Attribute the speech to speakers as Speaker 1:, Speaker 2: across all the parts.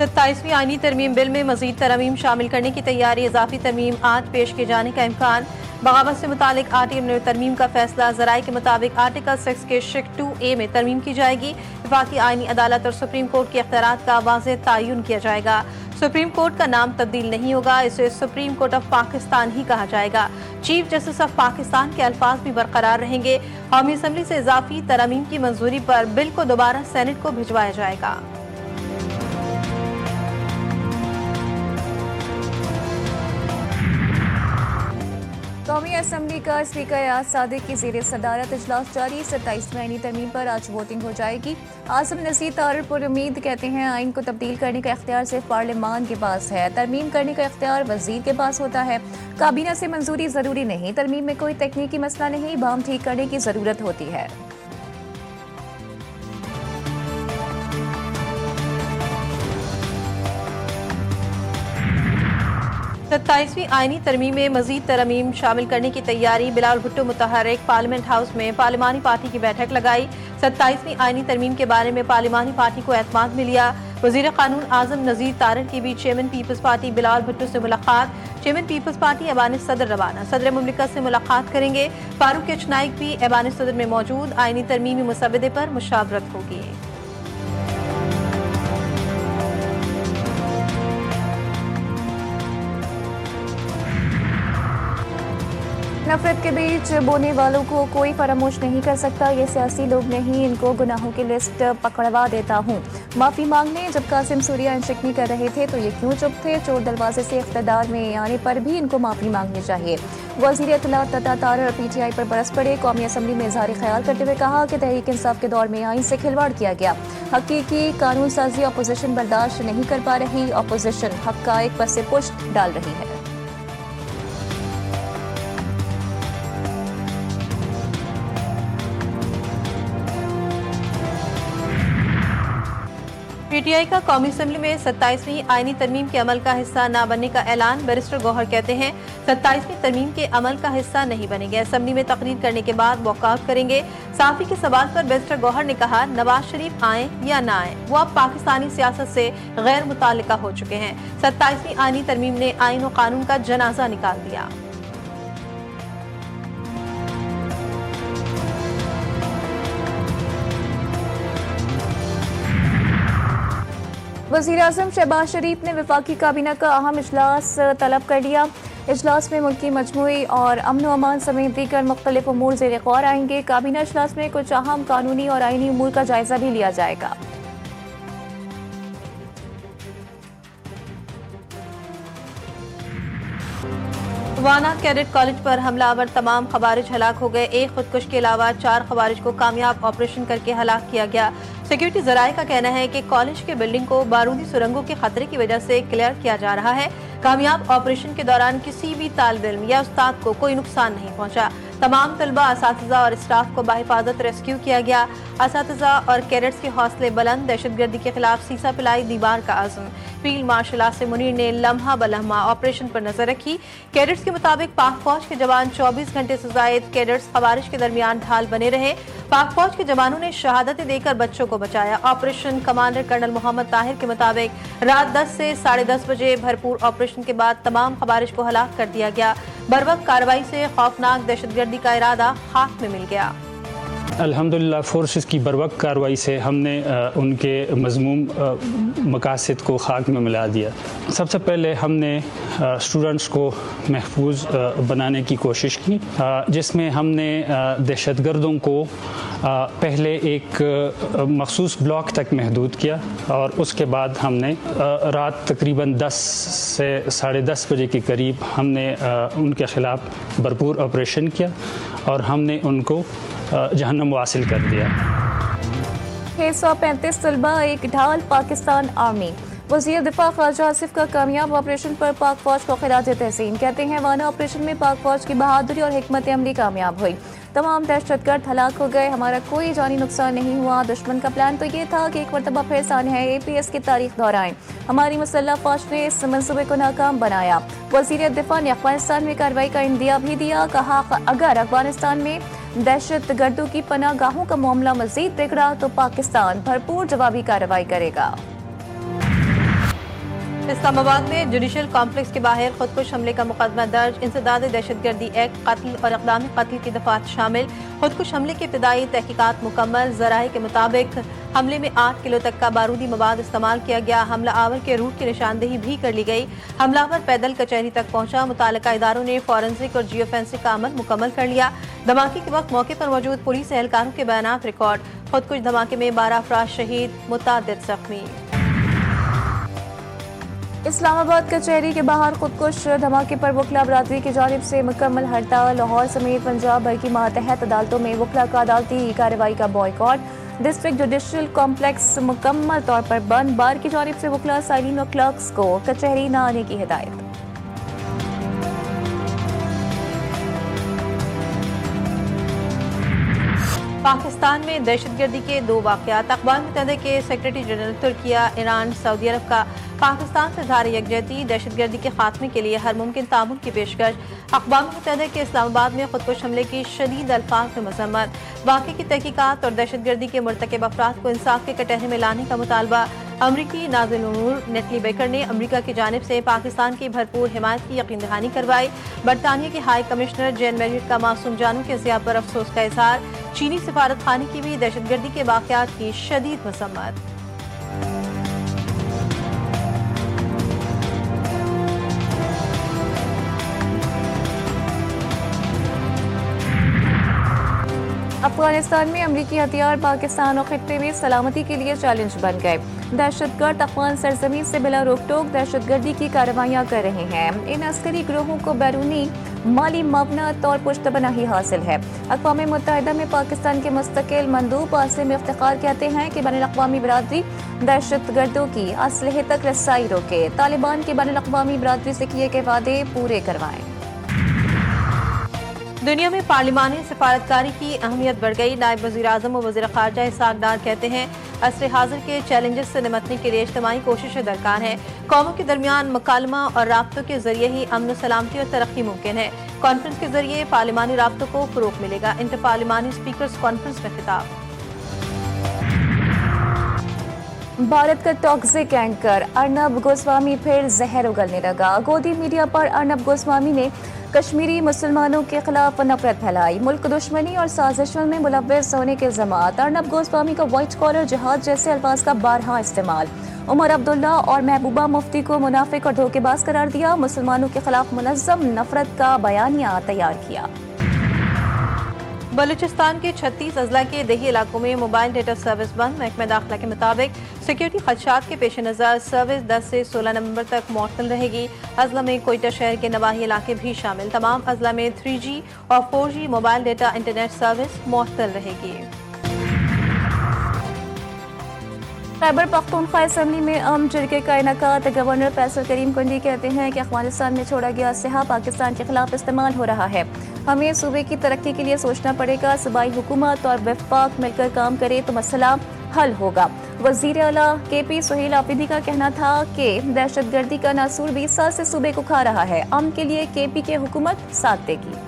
Speaker 1: 27वीं आईनी तरमीम बिल में मजीद तरमीम शामिल करने की तैयारी। इजाफी तरमीम आज पेश किए जाने का इम्कान। बगावत से मुतालिक आर्टिकल तरमीम का फैसला। जराये के मुताबिक आर्टिकल 6 के शिक 2A में तरमीम की जाएगी। वफाकी आईनी अदालत और सुप्रीम कोर्ट के इख्तियारात का वाज़ेह तयन किया जाएगा। सुप्रीम कोर्ट का नाम तब्दील नहीं होगा, इसे सुप्रीम कोर्ट ऑफ पाकिस्तान ही कहा जाएगा। चीफ जस्टिस ऑफ पाकिस्तान के अल्फाज भी बरकरार रहेंगे। कौमी असम्बली से इजाफी तरमीम की मंजूरी पर बिल को दोबारा सेनेट को भिजवाया जाएगा।
Speaker 2: कौमी असम्बली का स्पीकर एजाज सादिक की ज़ेर सदारत इजलास जारी। 27वीं आईनी तरमीम पर आज वोटिंग हो जाएगी। आज़म नज़ीर तारड़ पुरुमीद कहते हैं आइन को तब्दील करने का इख्तियार सिर्फ पार्लियामान के पास है, तरमीम करने का इख्तियार वजीर के पास होता है। काबीना से मंजूरी ज़रूरी नहीं, तरमीम में कोई तकनीकी मसला नहीं, बाम ठीक करने की ज़रूरत होती है।
Speaker 1: 27वीं आईनी तरमीम में मजीद तरमीम शामिल करने की तैयारी। बिलावल भुट्टो मुतहर्रिक पार्लियामेंट हाउस में पार्लिमानी पार्टी की बैठक लगाई। 27वीं आईनी तरमीम के बारे में पार्लिमानी पार्टी को एतमाद में लिया। वजीर कानून आजम नज़ीर तारड़ की भी चेयरमैन पीपल्स पार्टी बिलावल भुट्टो से मुलाकात। चेयरमैन पीपल्स पार्टी ऐवान सदर रवाना, सदर मुमलिकत से मुलाकात करेंगे। फारूक एच नाइक भी ऐवान सदर में मौजूद। आईनी तरमीमी मुसवदे पर मुशावरत होगी।
Speaker 2: नफरत के बीच बोने वालों को कोई फरामोश नहीं कर सकता, ये सियासी लोग नहीं, इनको गुनाहों की लिस्ट पकड़वा देता हूँ। माफ़ी मांगने जब कासिम सूर्या अनशिकनी कर रहे थे तो ये क्यों चुप थे? चोर दरवाजे से इख्तिदार में आने पर भी इनको माफ़ी मांगनी चाहिए। वज़ीर इत्तलात तथा तारड़ PTI पर बरस पड़े। कौमी असम्बली में इज़हार ख्याल करते हुए कहा कि तहरीक इंसाफ के दौर में आइन से खिलवाड़ किया गया। हकीकी कानून साजी अपोजिशन बर्दाश्त नहीं कर पा रही, अपोजिशन हक़ाइक़ पर से पुष्ट डाल रही है।
Speaker 1: PTI का कौमी असम्बली में 27वीं आईनी तरमीम के अमल का हिस्सा न बनने का ऐलान। बैरिस्टर गौहर कहते हैं 27वीं तरमीम के अमल का हिस्सा नहीं बनेंगे, असम्बली में तकरीर करने के बाद वॉकआउट करेंगे। साफी के सवाल पर बैरिस्टर गौहर ने कहा नवाज शरीफ आए या ना आए, वो अब पाकिस्तानी सियासत से गैर मुताल्लिका हो चुके हैं। 27वीं आईनी तरमीम ने आइन और कानून का जनाजा निकाल दिया।
Speaker 2: वज़ीर आज़म शहबाज शरीफ ने वफाकी काबीना का अहम इजलास तलब कर लिया। इजलास में मुल्की मजमूई और अमन व अमान समेत दीगर मुख्तलिफ उमूर ज़ेर गौर आएंगे। काबीना इजलास में कुछ अहम कानूनी और आईनी उमूर का जायजा भी लिया जाएगा।
Speaker 1: वाना कैडेट कॉलेज पर हमलावर तमाम खवारिज हलाक हो गए। एक खुदकुश के अलावा 4 खवारिज को कामयाब ऑपरेशन करके हलाक किया गया। सिक्योरिटी जराये का कहना है कि कॉलेज के बिल्डिंग को बारूदी सुरंगों के खतरे की वजह से क्लियर किया जा रहा है। कामयाब ऑपरेशन के दौरान किसी भी तालिब इल्म या उस्ताद को कोई नुकसान नहीं पहुंचा। तमाम तलबा, असातिज़ा और स्टाफ को बाहिफाजत रेस्क्यू किया गया। असातिज़ा और कैडेट्स के हौसले बुलंद। दहशतगर्दी के खिलाफ सीसा पिलाई दीवार का आज़म। फील्ड मार्शल आसिम मुनीर ने लम्हा बलम्हा ऑपरेशन पर नजर रखी। कैडेट्स के मुताबिक पाक फौज के जवान 24 घंटे से जायद कैडेट्स खवारिज के दरमियान ढाल बने रहे। पाक फौज के जवानों ने शहादतें देकर बच्चों को बचाया। Operation commander colonel Mohammad Tahir के मुताबिक रात 10 से 10:30 बजे भरपूर ऑपरेशन के बाद तमाम खवारिज को हलाक कर दिया गया। बर्वक्त कार्रवाई से खौफनाक दहशतगर्दी का इरादा खाक में मिल गया।
Speaker 3: अल्हम्दुलिल्लाह फोर्सेस की बर्वक्त कार्रवाई से हमने उनके मज़मूम मकासद को खाक में मिला दिया। सबसे पहले हमने स्टूडेंट्स को महफूज बनाने की कोशिश की, जिसमें हमने दहशतगर्दों को पहले एक मखसूस ब्लॉक तक महदूद किया और उसके बाद हमने रात तकरीबन 10 से 10:30 बजे के करीब हमने उनके ख़िलाफ़ भरपूर ऑपरेशन किया और हमने उनको जहन्नम वासिल कर दिया।
Speaker 2: 635 तलबा एक ढाल पाकिस्तान आर्मी। वज़ीर दिफा ख्वाजा आसिफ का कामयाब ऑपरेशन पर पाक फौज को खिराज तहसीन। कहते हैं वाना ऑपरेशन में पाक फौज की बहादुरी और हिकमत अमली कामयाब हुई। तमाम दहशतगर्द हलाक हो गए, हमारा कोई जानी नुकसान नहीं हुआ। दुश्मन का प्लान तो ये था कि एक मरतबा फिर सानहा APS की तारीख दोहराएं। हमारी मुसल्लह फौज ने इस मंसूबे को नाकाम बनाया। वज़ीर दिफा ने अफगानिस्तान में कार्रवाई का इंदिया भी दिया। कहा अगर अफगानिस्तान में दहशतगर्दों की पनाहगाहों का मामला मजीद बिगड़ा तो पाकिस्तान भरपूर जवाबी कार्रवाई करेगा।
Speaker 1: इस्लामाबाद में जुडिशल कॉम्प्लेक्स के बाहर खुदकुश हमले का मुकदमा दर्ज। इंसदाद दहशतगर्दी एक्ट, कत्ल और इक़दाम कत्ल की दफात शामिल। खुदकुश हमले की इब्तदाई तहकीकात मुकम्मल। ज़राए के मुताबिक हमले में 8 किलो तक का बारूदी मवाद इस्तेमाल किया गया। हमला आवर के रूट की निशानदेही भी कर ली गई। हमलावर पैदल कचहरी तक पहुंचा। मुताल्लिका इदारों ने फॉरेंसिक और जियोफेंसिक का अमल मुकम्मल कर लिया। धमाके के वक्त मौके पर मौजूद पुलिस एहलकारों के बयानात रिकॉर्ड। खुदकुश धमाके में 12 अफराद शहीद, मुतादिद जख्मी।
Speaker 2: इस्लामाबाद कचहरी के बाहर खुदकुश धमाके पर वकला बरादरी की जानिब से मुकम्मल हड़ताल। लाहौर समेत पंजाब भर की मातहत अदालतों में वकला का अदालती कार्रवाई का बॉयकॉट। डिस्ट्रिक्ट जुडिशल कॉम्प्लेक्स मुकम्मल तौर पर बंद। बार की जानिब से वकला, साइलिन और क्लर्क्स को कचहरी न आने की हिदायत।
Speaker 1: पाकिस्तान में दहशतगर्दी के 2 वाक़यात। अक़वाम मुत्तहिदा के secretary general Turkiye, Iran, Saudi Arab का पाकिस्तान से इज़हार यकजहती। दहशतगर्दी के खात्मे के लिए हर मुमकिन तामुन की पेशकश। अक़वाम मुत्तहिदा के इस्लामाबाद में खुदकुश हमले की शदीद अल्फाज में मज़म्मत। वाक़े की तहकीकात और दहशतगर्दी के मुर्तकिब अफराद को इंसाफ के कटहरे में लाने का मुतालबा। अमरीकी नाज़िल उमूर नेटली बेकर ने अमरीका की जानिब से पाकिस्तान की भरपूर हिमायत की यकीन दहानी करवाई। बरतानिया के हाई कमिश्नर जेन मेरिट का मासूम जानों के ज़िया पर अफसोस का इज़हार। चीनी सिफारत खाने की भी दहशतगर्दी के वाक़यात की शदीद मज़म्मत।
Speaker 2: अफगानिस्तान में अमरीकी हथियार पाकिस्तान और खित्ते में सलामती के लिए चैलेंज बन गए। दहशतगर्द अफगान सरजमीन से बिला रोक टोक दहशतगर्दी की कार्रवाइयाँ कर रहे हैं। इन अस्करी ग्रोहों को बैरूनी माली मावनत और पुश्तपनाही हासिल है। अक़वाम मुत्तहिदा में पाकिस्तान के मुस्तकिल मंदूब आसिम इफ्तिखार कहते हैं कि बैनुल-अक़वामी बिरादरी दहशतगर्दों की असलहे तक रसाई रोके, तालिबान के बैनुल-अक़वामी बिरादरी से किए गए वादे पूरे करवाएं।
Speaker 1: दुनिया में पार्लिमानी सफारतकारी की अहमियत बढ़ गई। नायब वज़ीर-ए-आज़म और वज़ीर ख़ारजा इसहाक़ डार कहते हैं असर हाज़िर के चैलेंजेस से निमटने के लिए इज्तिमाई कोशिशें दरकार हैं। कौमों के दरमियान मुकालमा और राब्तों के जरिए ही अमन सलामती और तरक्की मुमकिन है। कॉन्फ्रेंस के जरिए पार्लिमानी राब्तों को फ़रोग़ मिलेगा। इंटर पार्लिमानी स्पीकर्स कॉन्फ्रेंस में खिताब।
Speaker 2: भारत का टॉक्सिक एंकर अर्नब गोस्वामी फिर जहर उगलने लगा। गोदी मीडिया पर अर्नब गोस्वामी ने कश्मीरी मुसलमानों के खिलाफ नफरत फैलाई। मुल्क दुश्मनी और साजिशों में मुलव्वस होने के इल्ज़ामात। अर्नब गोस्वामी का व्हाइट कॉलर जिहाद जैसे अल्फाज का बारहा इस्तेमाल। उमर अब्दुल्ला और महबूबा मुफ्ती को मुनाफिक और धोखेबाज करार दिया। मुसलमानों के खिलाफ मुनज़्ज़म नफरत का बयानिया तैयार किया।
Speaker 1: बलूचिस्तान के 36 अजला के देही इलाकों में मोबाइल डेटा सर्विस बंद। महकमा दाखिला के मुताबिक सिक्योरिटी खदशात के पेश नज़र सर्विस 10 से 16 नवंबर तक मुअत्तल रहेगी। अजला में कोयटा शहर के नवाही इलाके भी शामिल। तमाम अजला में 3G और 4G mobile data internet service मुअत्तल रहेगी।
Speaker 2: खैबर पख्तूनख्वा असम्बली में अम जरगे का इनेकाद। गवर्नर फैसल करीम कुंडी कहते हैं कि अफगानिस्तान में छोड़ा गया असलहा पाकिस्तान के खिलाफ इस्तेमाल हो रहा है। हमें सूबे की तरक्की के लिए सोचना पड़ेगा। सूबाई हुकूमत और वफाक मिलकर काम करे तो मसला हल होगा। वजीर आला KP सुहेल आफरीदी का कहना था कि दहशतगर्दी का नासूर 20 साल से सूबे को खा रहा है। अमन के लिए KP की हुकूमत साथ देगी।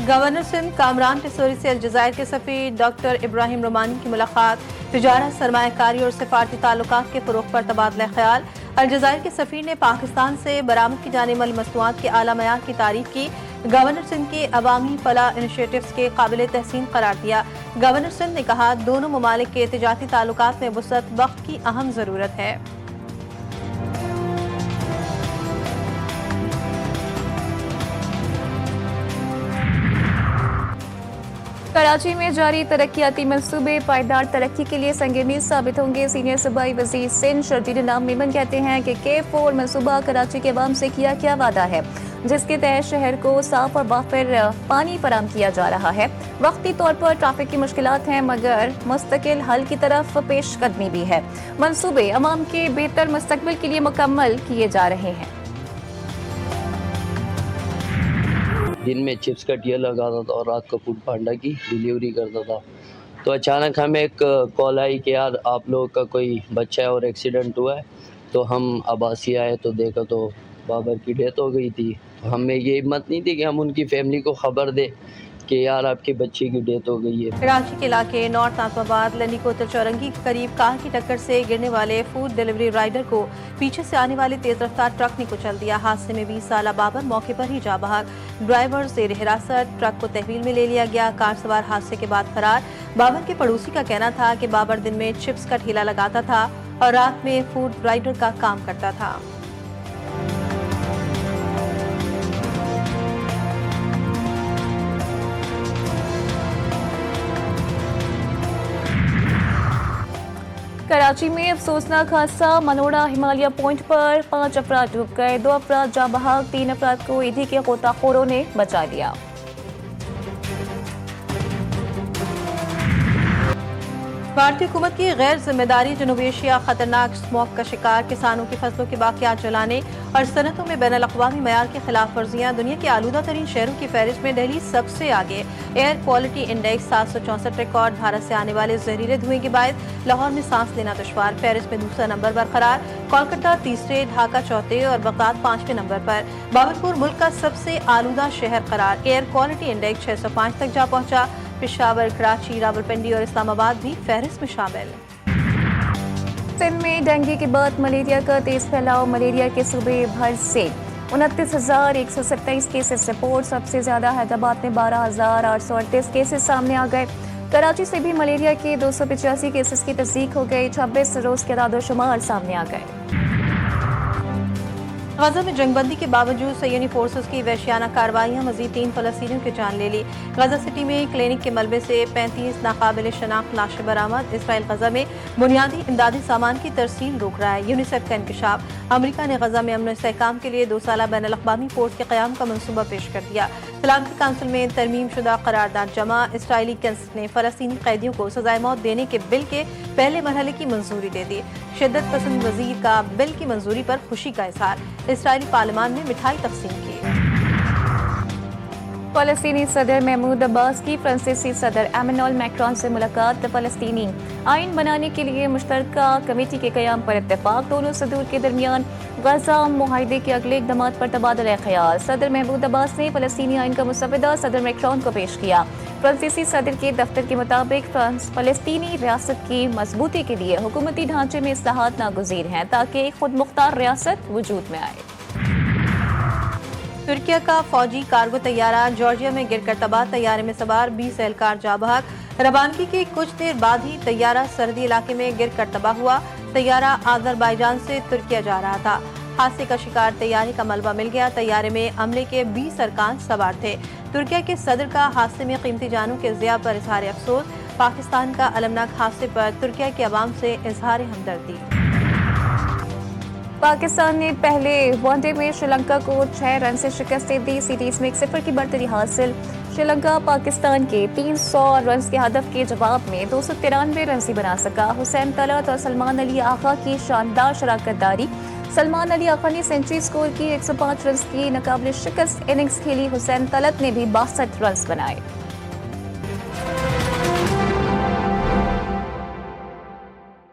Speaker 1: गवर्नर सिंध कामरान टिसोरी से अलजायर के सफीर डॉक्टर इब्राहिम रोमानी की मुलाकात। तिजारत, सरमायाकारी और सिफारती ताल्लुकात के फ़रोग़ पर तबादला ख्याल। अलजायर के सफीर ने पाकिस्तान से बरामद की जाने वाली मसनूआत के आला मयार की तारीफ की। गवर्नर सिंध के अवामी फलाह इनिशिएटिव्स के काबिल तहसीन करार दिया। गवर्नर सिंध ने कहा दोनों ममालिक के तिजारती ताल्लुकात में वुसअत वक्त की अहम ज़रूरत है।
Speaker 2: कराची में जारी तरक्याती मंसूबे पायदार तरक्की के लिए संगीन साबित होंगे। सीनियर सूबाई वज़ीर सिंध शर्जील इनाम मेमन कहते हैं कि K4 मंसूबा कराची के अवाम से किया क्या वादा है, जिसके तहत शहर को साफ और वाफिर पानी फराहम किया जा रहा है। वक्ती तौर पर ट्रैफिक की मुश्किलात हैं, मगर मुस्तकिल हल की तरफ पेशकदमी भी है। मंसूबे अवाम के बेहतर मुस्तकबिल के लिए मुकम्मल किए जा रहे हैं।
Speaker 4: दिन में चिप्स का टियर लगाता था और रात को फूड पांडा की डिलीवरी करता था। तो अचानक हमें एक कॉल आई कि यार आप लोगों का कोई बच्चा है और एक्सीडेंट हुआ है। तो हम आबासी आए तो देखा तो बाबर की डेथ हो गई थी। हमें ये हिम्मत नहीं थी कि हम उनकी फैमिली को ख़बर दें, कि यार आपके बच्चे की डेथ हो गई है।
Speaker 1: कराची के इलाके नॉर्थ आसमाबाद लंडी कोतल चौरंगी के करीब कार की टक्कर से गिरने वाले फूड डिलीवरी राइडर को पीछे से आने वाले तेज रफ्तार ट्रक ने कुचल दिया। हादसे में 20 साला बाबर मौके पर ही जा बहक। ड्राइवर जेर हिरासत, ट्रक को तहवील में ले लिया गया। कार सवार हादसे के बाद फरार। बाबर के पड़ोसी का कहना था कि बाबर दिन में चिप्स का ठेला लगाता था और रात में फूड राइडर का काम करता था।
Speaker 2: कराची में अफसोसनाक हादसा। मनोड़ा हिमालय पॉइंट पर 5 अफराद डूब गए, 2 अफराद जा बहक, 3 अफराद को ईदी के गोताखोरों ने बचा लिया।
Speaker 1: भारतीय हुकूमत की गैर जिम्मेदारी जनूबी एशिया खतरनाक स्मॉग का शिकार, किसानों की फसलों के बाकियात जलाने और सनतों में बैन अल-अक़वामी मयार की खिलाफ वर्जियाँ। दुनिया के आलूदा तरीन शहरों की फहरिस्त में दिल्ली सबसे आगे। Air quality index 764 record. Bharat से आने वाले जहरीले धुएं के बाद लाहौर में सांस लेना दुश्वार। फहरिस्त में दूसरा नंबर बरकरार। कोलकाता तीसरे, ढाका चौथे और बगदाद 5वें नंबर पर। बाबरपुर मुल्क का सबसे आलूदा शहर करार। एयर क्वालिटी इंडेक्स 605 तक जा पहुंचा। पेशावर, कराची, रावलपिंडी और इस्लामाबाद भी फहरिस्त में शामिल।
Speaker 2: सिंध में डेंगू के बाद मलेरिया का तेज फैलाव। मलेरिया के सूबे भर से 29,127 केसेस रिपोर्ट। सबसे ज्यादा हैदराबाद में 12,838 केसेस सामने आ गए। कराची से भी मलेरिया के 285 केसेस की तस्दीक हो गई। 26 रोज के दादोशुमार सामने आ गए।
Speaker 1: गजा में जंगबंदी के बावजूद सैयनी फोर्सेस की वहशियाना कार्रवाइयां मजीद 3 फलस्तीनियों की जान ले ली। गजा सिटी में क्लिनिक के मलबे से 35 नाकाबिल शनाख्त लाशें बरामद। इसराइल गजा में बुनियादी इमदादी सामान की तरसील रोक रहा है। यूनिसेफ का इंकशाफ। अमरीका ने गजा में अमन इस्तेहकाम के लिए 2 साला बैन अल-अक़वामी फोर्स के क़याम का मनसूबा पेश कर दिया। सलामती काउंसिल में तरमीम शुदा करारदाद जमा। इसराइली कैंसिल ने फलस्तीनी कैदियों को सजाए मौत देने के बिल के पहले मरहले की मंजूरी दे दी। शिद्दत पसंद वजीर का बिल की मंजूरी पर खुशी का इजहार। इसराइली पार्लियामान में मिठाई तकसीम की।
Speaker 2: फलस्तीनी सदर महमूद अब्बास की फ्रांसीसी सदर एमेनुअल मैक्रोन से मुलाकात। फलस्तीनी आइन बनाने के लिए मुश्तरका कमेटी के क़याम पर इत्तेफाक। दोनों सदूर के दरमियान गजा मुआहदे के अगले इक़दाम पर तबादला ख्याल। सदर महमूद अब्बास ने फलस्तीनी आइन का मुसवदा सदर मैक्रोन को पेश किया। फ्रांसीसी सदर के दफ्तर के मुताबिक फलस्तीनी रियासत की मजबूती के लिए हुकूमती ढांचे में इस्लाहात नागुज़ीर हैं ताकि खुद मुख्तार रियासत वजूद में आए।
Speaker 1: तुर्किया का फौजी कार्गो तैयारा जॉर्जिया में गिरकर तबाह। तैयारे में सवार 20 एहलकार जा बहक। रवानगी के कुछ देर बाद ही तैयारा सरहदी इलाके में गिरकर तबाह हुआ। तैयारा आज़रबाईजान से तुर्किया जा रहा था। हादसे का शिकार तैयारी का मलबा मिल गया। तैयारे में अमले के 20 अरकान सवार थे। तुर्किया के सदर का हादसे में कीमती जानों के ज़िया पर इजहार अफसोस। पाकिस्तान का अलमनाक हादसे पर तुर्किया के अवाम से इजहार हमदर्दी।
Speaker 2: पाकिस्तान ने पहले वनडे में श्रीलंका को 6 रन से शिकस्त दी। सीरीज में 1-0 की बढ़तरी हासिल। श्रीलंका पाकिस्तान के 300 रन के हदफ के जवाब में 293 रन ही बना सका। हुसैन तलत और सलमान अली आगा की शानदार शराकतदारी। सलमान अली आगा ने सेंचुरी स्कोर की। 105 रन की नाकाबिल शिकस्त इनिंग्स खेली। हुसैन तलत ने भी 62 रन बनाए।